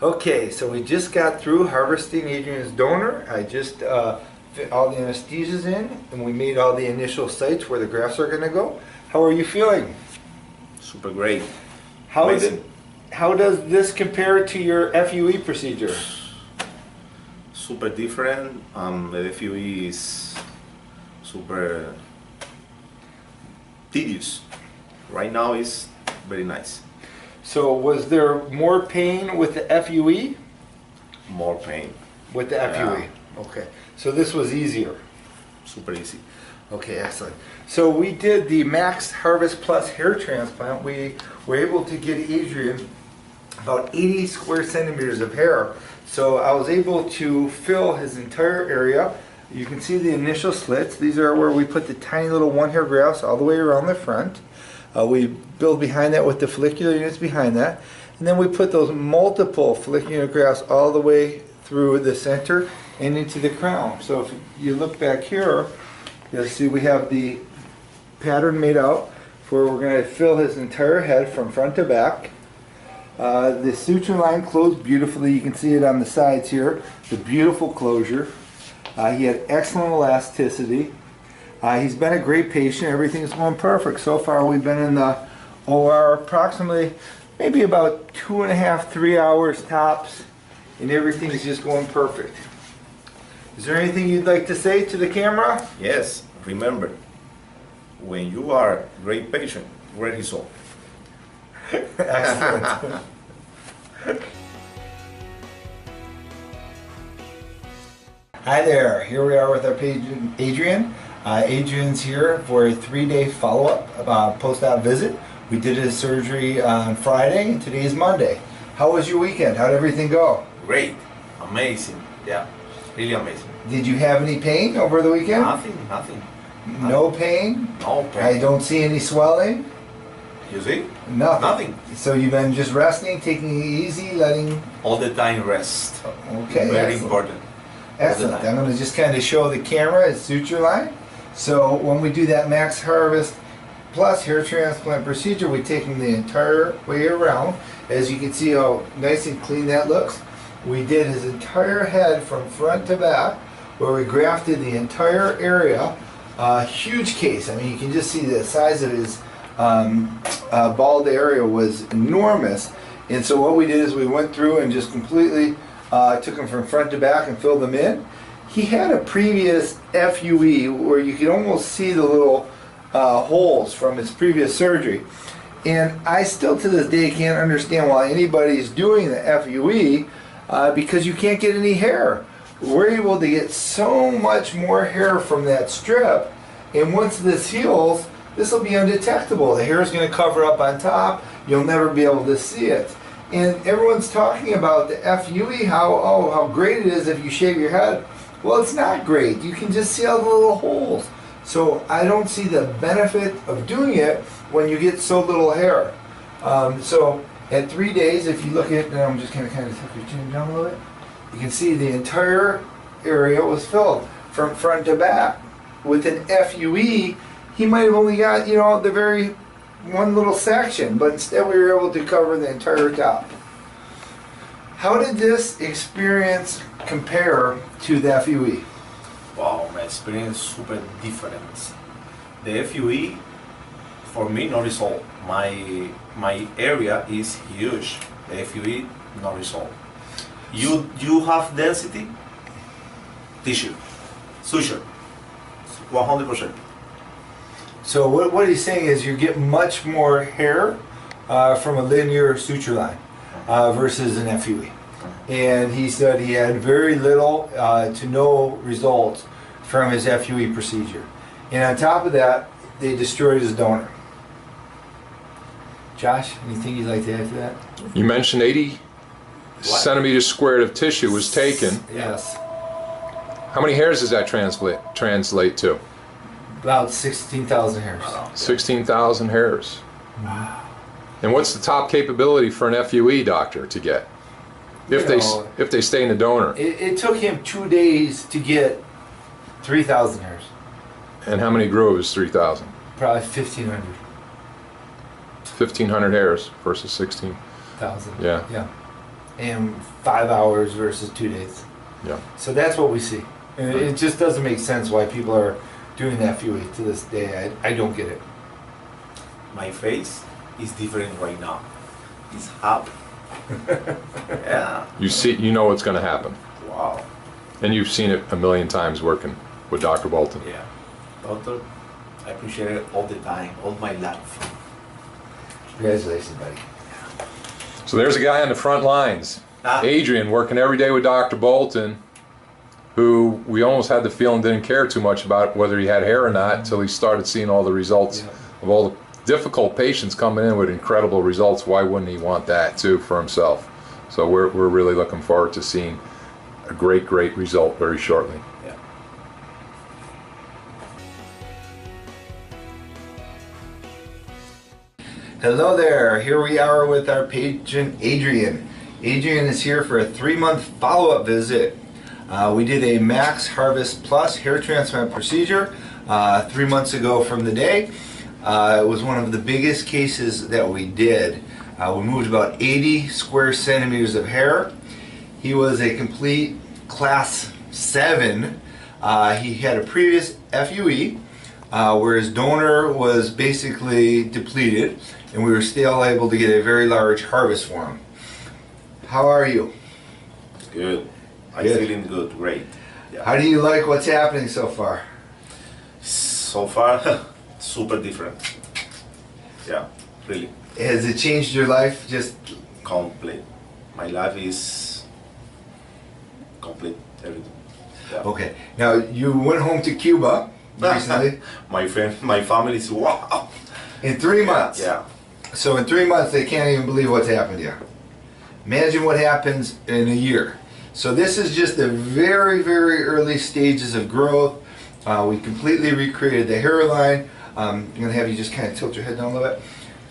Okay, so we just got through harvesting Adrian's donor. I just fit all the anesthesias in, and we made all the initial sites where the grafts are going to go. How are you feeling? Super great. How does this compare to your FUE procedure? Super different. The FUE is super tedious. Right now is very nice. So was there more pain with the FUE? More pain. With the FUE? Yeah. Okay. So this was easier? Super easy. Okay, excellent. So we did the Max Harvest Plus hair transplant. We were able to get Adrian about 80 square centimeters of hair. So I was able to fill his entire area. You can see the initial slits. These are where we put the tiny little one hair grafts all the way around the front. We build behind that with the follicular units behind that. And then we put those multiple follicular grafts all the way through the center and into the crown. So if you look back here, you'll see we have the pattern made out where we're going to fill his entire head from front to back. The suture line closed beautifully. You can see it on the sides here. The beautiful closure. He had excellent elasticity. He's been a great patient. Everything's going perfect. So far we've been in the OR approximately maybe about 2.5, 3 hours tops, and everything's just going perfect. Is there anything you'd like to say to the camera? Yes, remember, when you are a great patient, great result. Excellent. Hi there, here we are with our patient Adrian. Adrian's here for a 3-day follow-up post-op visit. We did his surgery on Friday, and today is Monday. How was your weekend? How did everything go? Great, amazing, yeah, really amazing. Did you have any pain over the weekend? Nothing. No pain? No pain. I don't see any swelling? You see? Nothing. So you've been just resting, taking it easy, letting... All the time rest. Okay. Very excellent. Important. Excellent. I'm going to just kind of show the camera his suture line. So when we do that Max Harvest Plus hair transplant procedure, we take him the entire way around. As you can see how nice and clean that looks. We did his entire head from front to back, where we grafted the entire area. Huge case. I mean, you can just see the size of his bald area was enormous. And so what we did is we went through and just completely took him from front to back and filled them in. He had a previous FUE where you could almost see the little holes from his previous surgery. And I still to this day can't understand why anybody's doing the FUE because you can't get any hair. We're able to get so much more hair from that strip, and once this heals, this will be undetectable. The hair is going to cover up on top. You'll never be able to see it. And everyone's talking about the FUE, how great it is if you shave your head. Well, it's not great. You can just see all the little holes. So I don't see the benefit of doing it when you get so little hair. So at 3 days, if you look at, and I'm just going to kind of tuck your chin down a little bit, you can see the entire area was filled from front to back. With an FUE, he might have only got, you know, the very one little section, but instead we were able to cover the entire top. How did this experience compare to the FUE? Wow, my experience super different. The FUE, for me, no result. My area is huge. The FUE, no result. You have density, tissue, suture, 100%. So what he's saying is you get much more hair from a linear suture line versus an FUE. And he said he had very little to no results from his FUE procedure. And on top of that, they destroyed his donor. Josh, anything you'd like to add to that? You mentioned 80 centimeters squared of tissue was taken. Yes. How many hairs does that translate to? About 16,000 hairs. 16,000 hairs. Wow. And what's the top capability for an FUE doctor to get? If they stay in the donor. It took him 2 days to get 3,000 hairs. And how many grew of his 3,000? Probably 1,500. 1,500 hairs versus 16,000. Yeah. in 5 hours versus 2 days. Yeah. So that's what we see. And it just doesn't make sense why people are doing that FUE to this day. I don't get it. My face is different right now. It's happy. Yeah. You know what's going to happen. Wow. And you've seen it a million times working with Dr. Bolton. Yeah. Doctor, I appreciate it all the time, all my life. Congratulations, buddy. So there's a guy on the front lines, Adrian, working every day with Dr. Bolton, who we almost had the feeling didn't care too much about whether he had hair or not until he started seeing all the results of all the difficult patients coming in with incredible results. Why wouldn't he want that too for himself? So we're really looking forward to seeing a great result very shortly. Yeah. Hello there. Here we are with our patient Adrian. Adrian is here for a 3-month follow-up visit. We did a Max Harvest Plus hair transplant procedure 3 months ago from the day. It was one of the biggest cases that we did. We moved about 80 square centimeters of hair. He was a complete class 7. He had a previous FUE where his donor was basically depleted, and we were still able to get a very large harvest for him. How are you? Good. I'm Good. feeling good. Great. Yeah. How do you like what's happening so far? So far, super different. Yeah, really. Has it changed your life? Just Complete. My life is complete. Everything. Yeah. okay. Now you went home to Cuba recently My friend, my family is wow. in 3 months. Yeah. So in 3 months they can't even believe what's happened here. Imagine what happens in a year. So this is just the very early stages of growth. We completely recreated the hairline. I'm going to have you just kind of tilt your head down a little bit.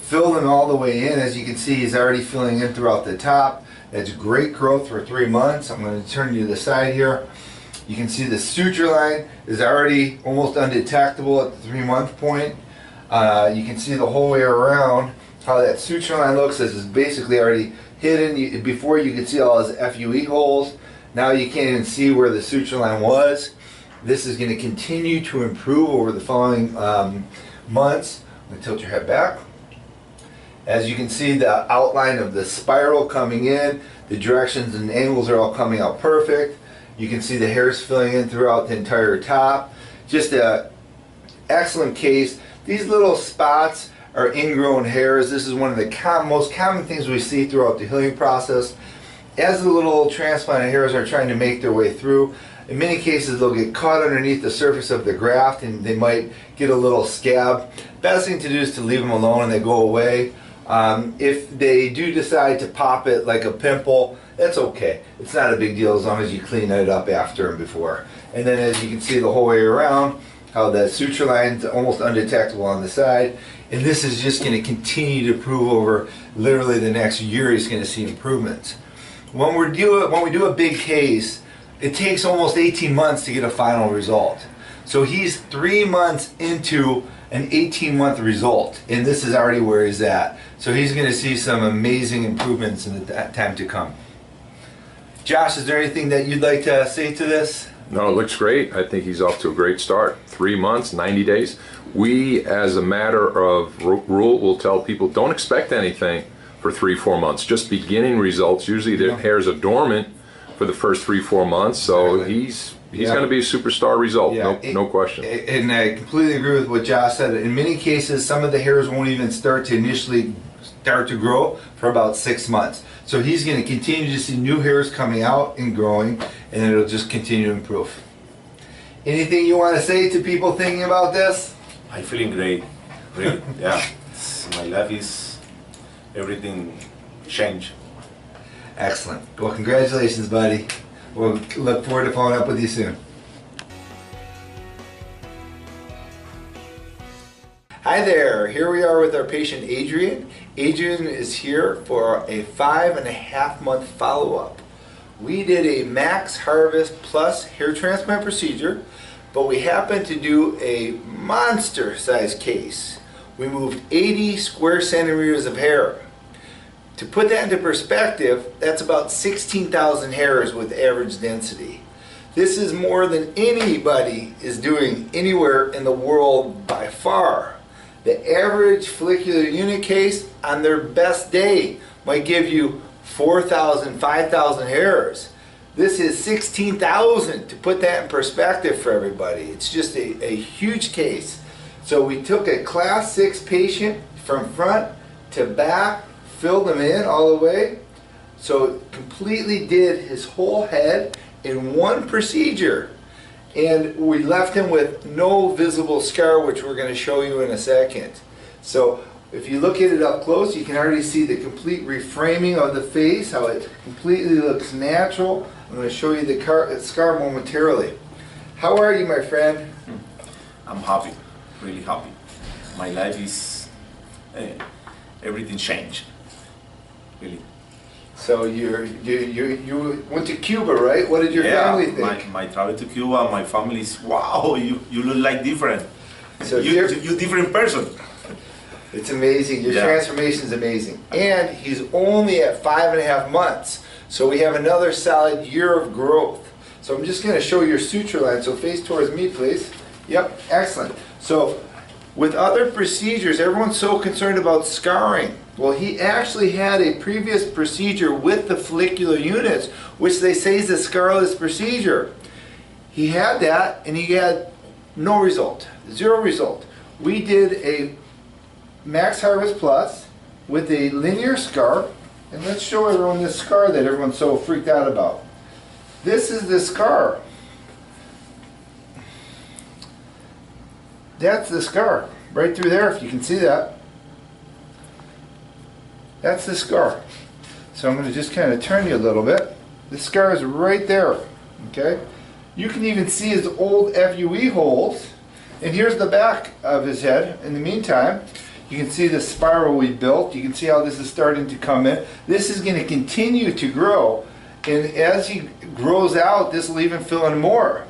Fill them all the way in. As you can see, he's already filling in throughout the top. That's great growth for 3 months. I'm going to turn you to the side here. You can see the suture line is already almost undetectable at the 3-month point. You can see the whole way around how that suture line looks. This is basically already hidden. Before you could see all his FUE holes. Now you can't even see where the suture line was. This is going to continue to improve over the following months. I'm going to tilt your head back. As you can see, the outline of the spiral coming in, the directions and angles are all coming out perfect. You can see the hairs filling in throughout the entire top. Just an excellent case. These little spots are ingrown hairs. This is one of the most common things we see throughout the healing process. As the little transplanted hairs are trying to make their way through, in many cases they'll get caught underneath the surface of the graft and they might get a little scab. Best thing to do is to leave them alone and they go away. If they do decide to pop it like a pimple, that's okay. It's not a big deal as long as you clean it up after and before. And then as you can see the whole way around, how the suture line's almost undetectable on the side. And this is just going to continue to improve over literally the next year. He's going to see improvements. When we do a big case, it takes almost 18 months to get a final result. So he's 3 months into an 18-month result, and this is already where he's at. So he's going to see some amazing improvements in the time to come. Josh, is there anything that you'd like to say to this? No, it looks great. I think he's off to a great start. 3 months, 90 days. We, as a matter of rule, will tell people don't expect anything for 3-4 months. Just beginning results. Usually the hairs are dormant for the first 3-4 months. So Exactly. he's going to be a superstar result. Yeah, No question. And I completely agree with what Josh said. In many cases, some of the hairs won't even start to grow for about 6 months. So he's going to continue to see new hairs coming out and growing, and it'll just continue to improve. Anything you want to say to people thinking about this? I'm feeling great. Really. Yeah. My life is everything changed. Excellent. Well, congratulations, buddy. We'll look forward to following up with you soon. Hi there. Here we are with our patient Adrian. Adrian is here for a 5.5-month follow-up. We did a Max Harvest Plus hair transplant procedure, but we happened to do a monster size case. We moved 80 square centimeters of hair. To put that into perspective, that's about 16,000 hairs with average density. This is more than anybody is doing anywhere in the world by far. The average follicular unit case on their best day might give you 4,000, 5,000 hairs. This is 16,000, to put that in perspective for everybody. It's just a huge case. So we took a class 6 patient from front to back, filled him in all the way. So completely did his whole head in one procedure. And we left him with no visible scar, which we're going to show you in a second. So if you look at it up close, you can already see the complete reframing of the face, how it completely looks natural. I'm going to show you the scar momentarily. How are you, my friend? I'm happy, really happy. My life is, everything changed, really. So you went to Cuba, right? What did your family think? My travel to Cuba, my family is, wow, you look like different. So you different person. It's amazing. Your transformation is amazing. And he's only at 5.5 months. So we have another solid year of growth. So I'm just going to show your suture line. So face towards me, please. Yep, excellent. So with other procedures, everyone's so concerned about scarring. Well, he actually had a previous procedure with the follicular units, which they say is a scarless procedure. He had that, and he had no result, 0 result. We did a Max Harvest Plus with a linear scar, and let's show everyone this scar that everyone's so freaked out about. This is the scar. That's the scar, right through there, if you can see that. That's the scar. So I'm going to just kind of turn you a little bit. The scar is right there, okay? You can even see his old FUE holes, and here's the back of his head. In the meantime, you can see the spiral we built. You can see how this is starting to come in. This is going to continue to grow, and as he grows out, this will even fill in more.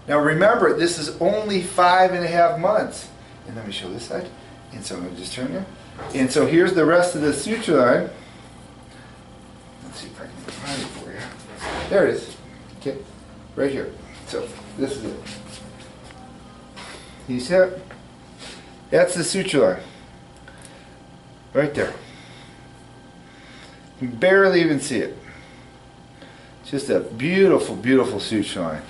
Now remember, this is only 5.5 months. And let me show this side. And so I'm going to just turn you. And so here's the rest of the suture line. Let's see if I can find it for you. There it is. Okay, right here. So this is it. You see it? That's the suture line. Right there. You can barely even see it. It's just a beautiful, beautiful suture line.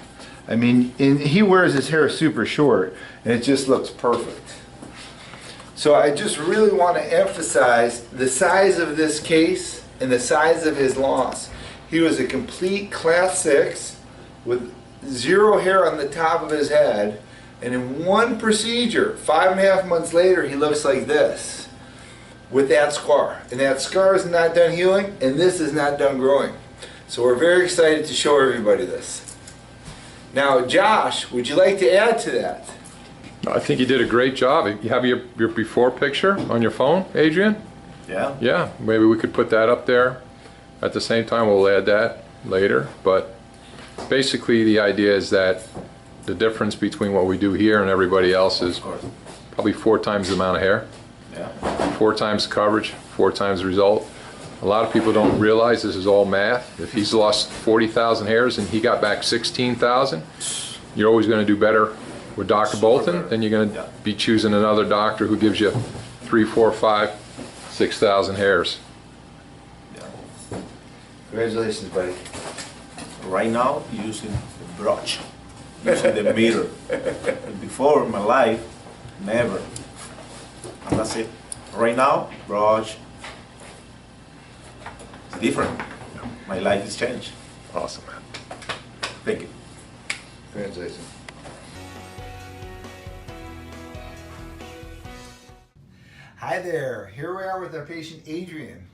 I mean, and he wears his hair super short, and it just looks perfect. So I just really want to emphasize the size of this case and the size of his loss. He was a complete class 6 with 0 hair on the top of his head, and in one procedure, 5.5 months later, he looks like this with that scar. And that scar is not done healing, and this is not done growing. So we're very excited to show everybody this. Now, Josh, would you like to add to that? I think you did a great job. You have your before picture on your phone, Adrian? Yeah. Yeah, maybe we could put that up there. At the same time, we'll add that later. But basically, the idea is that the difference between what we do here and everybody else is probably 4 times the amount of hair. Yeah. 4 times coverage, 4 times the result. A lot of people don't realize this is all math. If he's lost 40,000 hairs and he got back 16,000, you're always going to do better with Dr. Bolton than you're going to be choosing another doctor who gives you 3, 4, 5, 6,000 hairs. Yeah. Congratulations, buddy. Right now, using the brush, using the mirror. Before in my life, never. And that's it. Right now, brush. It's different. My life has changed. Awesome, man. Thank you. Congratulations. Hi there. Here we are with our patient Adrian.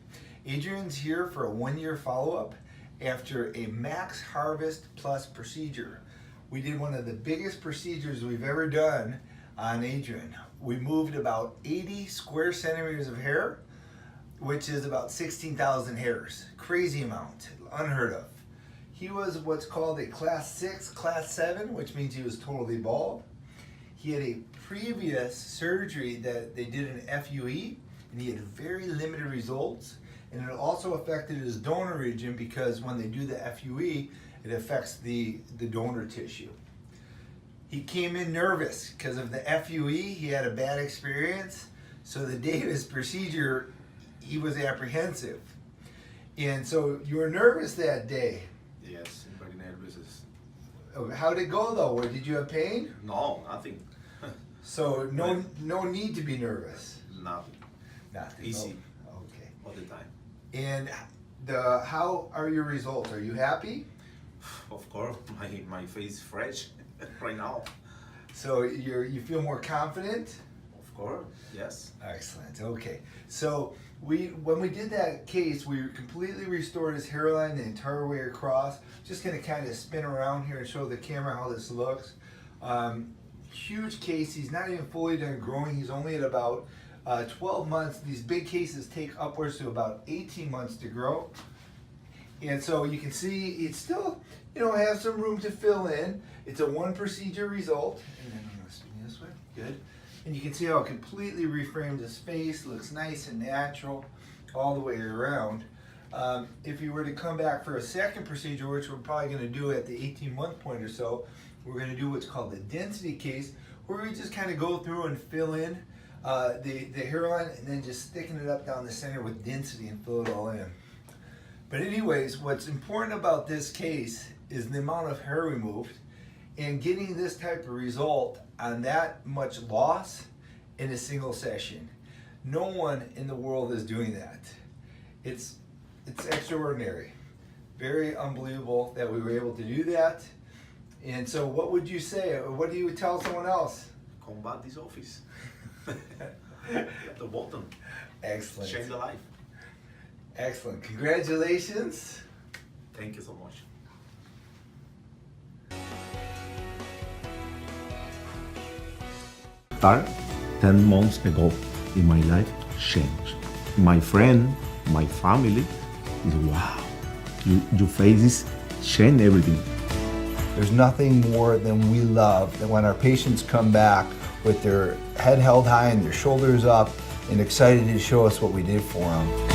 Adrian's here for a 1-year follow-up after a Max Harvest Plus procedure. We did one of the biggest procedures we've ever done on Adrian. We moved about 80 square centimeters of hair, which is about 16,000 hairs. Crazy amount, unheard of. He was what's called a class 6, class 7, which means he was totally bald. He had a previous surgery that they did an FUE, and he had very limited results. And it also affected his donor region because when they do the FUE, it affects the donor tissue. He came in nervous because of the FUE. He had a bad experience. So the day of his procedure, he was apprehensive. And so you were nervous that day. Yes, very nervous. How'd it go though? Did you have pain? No, nothing. So no need to be nervous. Nothing. Nothing. Easy. Oh, okay. All the time. And how are your results? Are you happy? Of course, my face is fresh right now. So you feel more confident? Of course, yes. Excellent. Okay. So when we did that case, we completely restored his hairline the entire way across. Just going to kind of spin around here and show the camera how this looks. Huge case. He's not even fully done growing. He's only at about 12 months. These big cases take upwards to about 18 months to grow. And so you can see it still, has some room to fill in. It's a one procedure result. And then I'm going to spin this way. Good. And you can see how it completely reframed his face. Looks nice and natural all the way around. If you were to come back for a second procedure, which we're probably going to do at the 18-month point or so, we're going to do what's called the density case, where we just kind of go through and fill in the hairline and then just sticking it up down the center with density and fill it all in. But anyways, what's important about this case is the amount of hair removed and getting this type of result on that much loss in a single session. No one in the world is doing that. It's extraordinary. Very unbelievable that we were able to do that. And so what would you say? What do you tell someone else? Come back this office. The Bolton. Excellent. Change the life. Excellent. Congratulations. Thank you so much. Start 10 months ago, in my life changed. My friend, my family is wow. Your faces change everything. There's nothing more than we love than when our patients come back with their head held high and their shoulders up and excited to show us what we did for them.